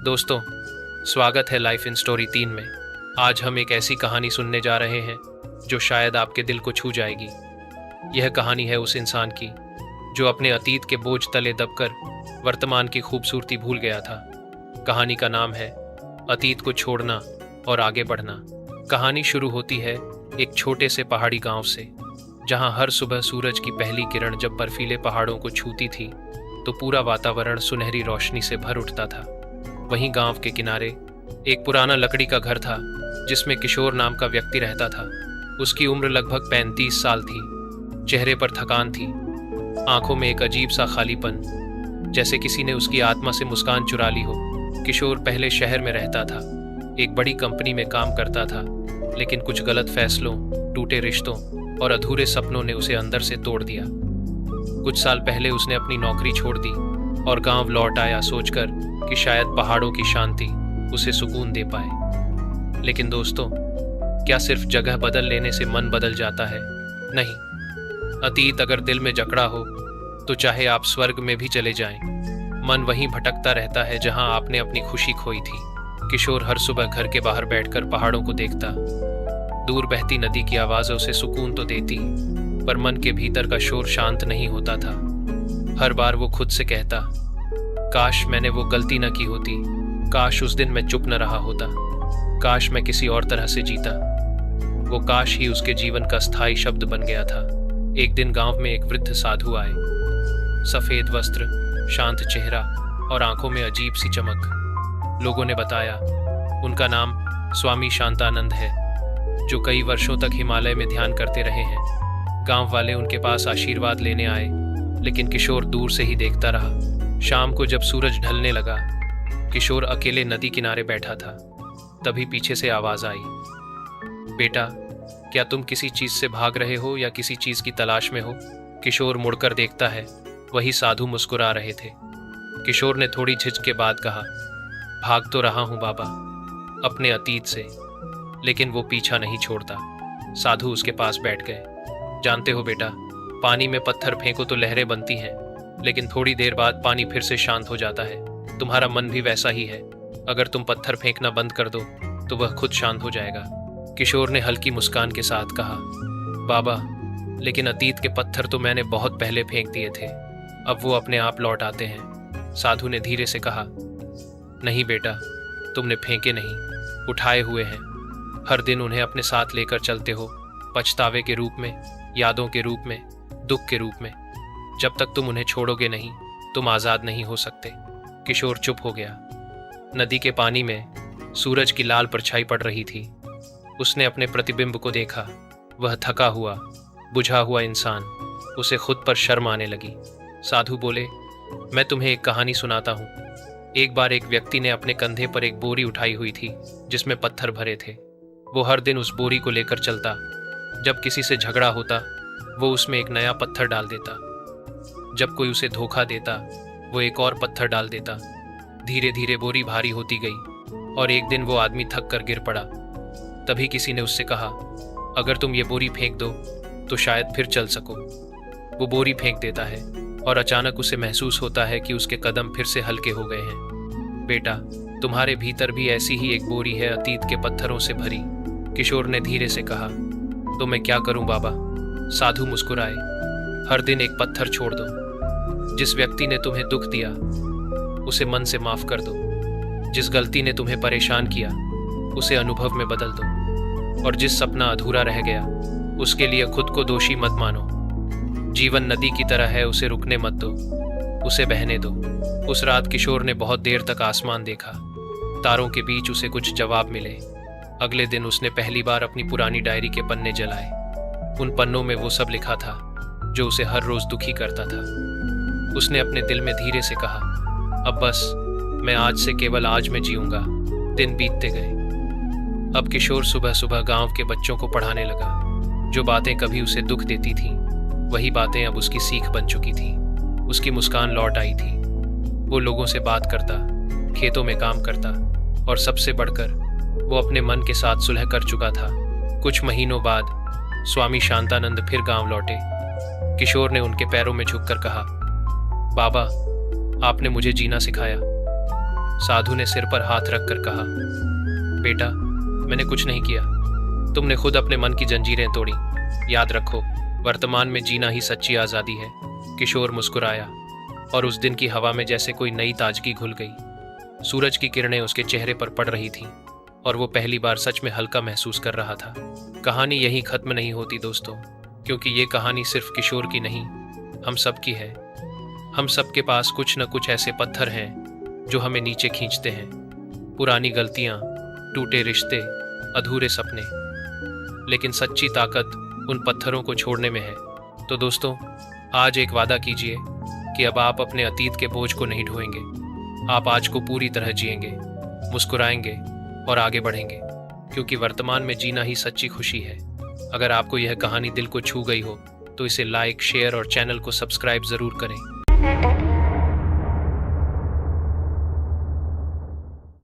दोस्तों, स्वागत है लाइफ इन स्टोरी 3 में। आज हम एक ऐसी कहानी सुनने जा रहे हैं जो शायद आपके दिल को छू जाएगी। यह कहानी है उस इंसान की जो अपने अतीत के बोझ तले दबकर वर्तमान की खूबसूरती भूल गया था। कहानी का नाम है अतीत को छोड़ना और आगे बढ़ना। कहानी शुरू होती है एक छोटे से पहाड़ी गांव से, जहां हर सुबह सूरज की पहली किरण जब बर्फीले पहाड़ों को छूती थी तो पूरा वातावरण सुनहरी रोशनी से भर उठता था। वहीं गांव के किनारे एक पुराना लकड़ी का घर था जिसमें किशोर नाम का व्यक्ति रहता था। उसकी उम्र लगभग 35 साल थी। चेहरे पर थकान थी, आंखों में एक अजीब सा खालीपन, जैसे किसी ने उसकी आत्मा से मुस्कान चुरा ली हो। किशोर पहले शहर में रहता था, एक बड़ी कंपनी में काम करता था, लेकिन कुछ गलत फैसलों, टूटे रिश्तों और अधूरे सपनों ने उसे अंदर से तोड़ दिया। कुछ साल पहले उसने अपनी नौकरी छोड़ दी और गांव लौट आया, सोचकर कि शायद पहाड़ों की शांति उसे सुकून दे पाए। लेकिन दोस्तों, क्या सिर्फ जगह बदल लेने से मन बदल जाता है? नहीं। अतीत अगर दिल में जकड़ा हो तो चाहे आप स्वर्ग में भी चले जाएं, मन वहीं भटकता रहता है जहां आपने अपनी खुशी खोई थी। किशोर हर सुबह घर के बाहर बैठकर पहाड़ों को देखता। दूर बहती नदी की आवाज़ उसे सुकून तो देती, पर मन के भीतर का शोर शांत नहीं होता था। हर बार वो खुद से कहता, काश मैंने वो गलती न की होती, काश उस दिन मैं चुप न रहा होता, काश मैं किसी और तरह से जीता। वो काश ही उसके जीवन का स्थायी शब्द बन गया था। एक दिन गांव में एक वृद्ध साधु आए। सफेद वस्त्र, शांत चेहरा और आंखों में अजीब सी चमक। लोगों ने बताया उनका नाम स्वामी शांतानंद है, जो कई वर्षों तक हिमालय में ध्यान करते रहे हैं। गांव वाले उनके पास आशीर्वाद लेने आए, लेकिन किशोर दूर से ही देखता रहा। शाम को जब सूरज ढलने लगा, किशोर अकेले नदी किनारे बैठा था। तभी पीछे से आवाज आई, बेटा, क्या तुम किसी चीज से भाग रहे हो या किसी चीज की तलाश में हो? किशोर मुड़कर देखता है, वही साधु मुस्कुरा रहे थे। किशोर ने थोड़ी झिझक के बाद कहा, भाग तो रहा हूं बाबा, अपने अतीत से, लेकिन वो पीछा नहीं छोड़ता। साधु उसके पास बैठ गए। जानते हो बेटा, पानी में पत्थर फेंको तो लहरें बनती हैं, लेकिन थोड़ी देर बाद पानी फिर से शांत हो जाता है। तुम्हारा मन भी वैसा ही है। अगर तुम पत्थर फेंकना बंद कर दो तो वह खुद शांत हो जाएगा। किशोर ने हल्की मुस्कान के साथ कहा, बाबा, लेकिन अतीत के पत्थर तो मैंने बहुत पहले फेंक दिए थे, अब वो अपने आप लौट आते हैं। साधु ने धीरे से कहा, नहीं बेटा, तुमने फेंके नहीं, उठाए हुए हैं। हर दिन उन्हें अपने साथ लेकर चलते हो, पछतावे के रूप में, यादों के रूप में, दुख के रूप में। जब तक तुम उन्हें छोड़ोगे नहीं, तुम आजाद नहीं हो सकते। किशोर चुप हो गया। नदी के पानी में सूरज की लाल परछाई पड़ रही थी। उसने अपने प्रतिबिंब को देखा। वह थका हुआ, बुझा हुआ इंसान। उसे खुद पर शर्म आने लगी। साधु बोले, मैं तुम्हें एक कहानी सुनाता हूँ। एक बार एक व्यक्ति ने अपने कंधे पर एक बोरी उठाई हुई थी जिसमें पत्थर भरे थे। वो हर दिन उस बोरी को लेकर चलता। जब किसी से झगड़ा होता, वो उसमें एक नया पत्थर डाल देता। जब कोई उसे धोखा देता, वो एक और पत्थर डाल देता। धीरे धीरे बोरी भारी होती गई और एक दिन वो आदमी थक कर गिर पड़ा। तभी किसी ने उससे कहा, अगर तुम ये बोरी फेंक दो तो शायद फिर चल सको। वो बोरी फेंक देता है और अचानक उसे महसूस होता है कि उसके कदम फिर से हल्के हो गए हैं। बेटा, तुम्हारे भीतर भी ऐसी ही एक बोरी है, अतीत के पत्थरों से भरी। किशोर ने धीरे से कहा, तो मैं क्या करूं बाबा? साधु मुस्कुराए, हर दिन एक पत्थर छोड़ दो। जिस व्यक्ति ने तुम्हें दुख दिया उसे मन से माफ कर दो। जिस गलती ने तुम्हें परेशान किया उसे अनुभव में बदल दो। और जिस सपना अधूरा रह गया उसके लिए खुद को दोषी मत मानो। जीवन नदी की तरह है, उसे रुकने मत दो, उसे बहने दो। उस रात किशोर ने बहुत देर तक आसमान देखा। तारों के बीच उसे कुछ जवाब मिले। अगले दिन उसने पहली बार अपनी पुरानी डायरी के पन्ने जलाए। उन पन्नों में वो सब लिखा था जो उसे हर रोज दुखी करता था। उसने अपने दिल में धीरे से कहा, अब बस, मैं आज से केवल आज में जीऊंगा। दिन बीतते गए। अब किशोर सुबह सुबह गांव के बच्चों को पढ़ाने लगा। जो बातें कभी उसे दुख देती थीं, वही बातें अब उसकी सीख बन चुकी थी। उसकी मुस्कान लौट आई थी। वो लोगों से बात करता, खेतों में काम करता और सबसे बढ़कर वो अपने मन के साथ सुलह कर चुका था। कुछ महीनों बाद स्वामी शांतानंद फिर गांव लौटे। किशोर ने उनके पैरों में झुककर कहा, बाबा, आपने मुझे जीना सिखाया। साधु ने सिर पर हाथ रखकर कहा, बेटा, मैंने कुछ नहीं किया। तुमने खुद अपने मन की जंजीरें तोड़ी। याद रखो, वर्तमान में जीना ही सच्ची आज़ादी है। किशोर मुस्कुराया और उस दिन की हवा में जैसे कोई नई ताजगी घुल गई। सूरज की किरणें उसके चेहरे पर पड़ रही थीं और वो पहली बार सच में हल्का महसूस कर रहा था। कहानी यहीं खत्म नहीं होती दोस्तों, क्योंकि ये कहानी सिर्फ किशोर की नहीं, हम सब की है। हम सब के पास कुछ न कुछ ऐसे पत्थर हैं जो हमें नीचे खींचते हैं। पुरानी गलतियां, टूटे रिश्ते, अधूरे सपने, लेकिन सच्ची ताकत उन पत्थरों को छोड़ने में है। तो दोस्तों, आज एक वादा कीजिए कि अब आप अपने अतीत के बोझ को नहीं ढोएंगे। आप आज को पूरी तरह जिएंगे, मुस्कुराएंगे और आगे बढ़ेंगे, क्योंकि वर्तमान में जीना ही सच्ची खुशी है। अगर आपको यह कहानी दिल को छू गई हो तो इसे लाइक, शेयर और चैनल को सब्सक्राइब जरूर करें।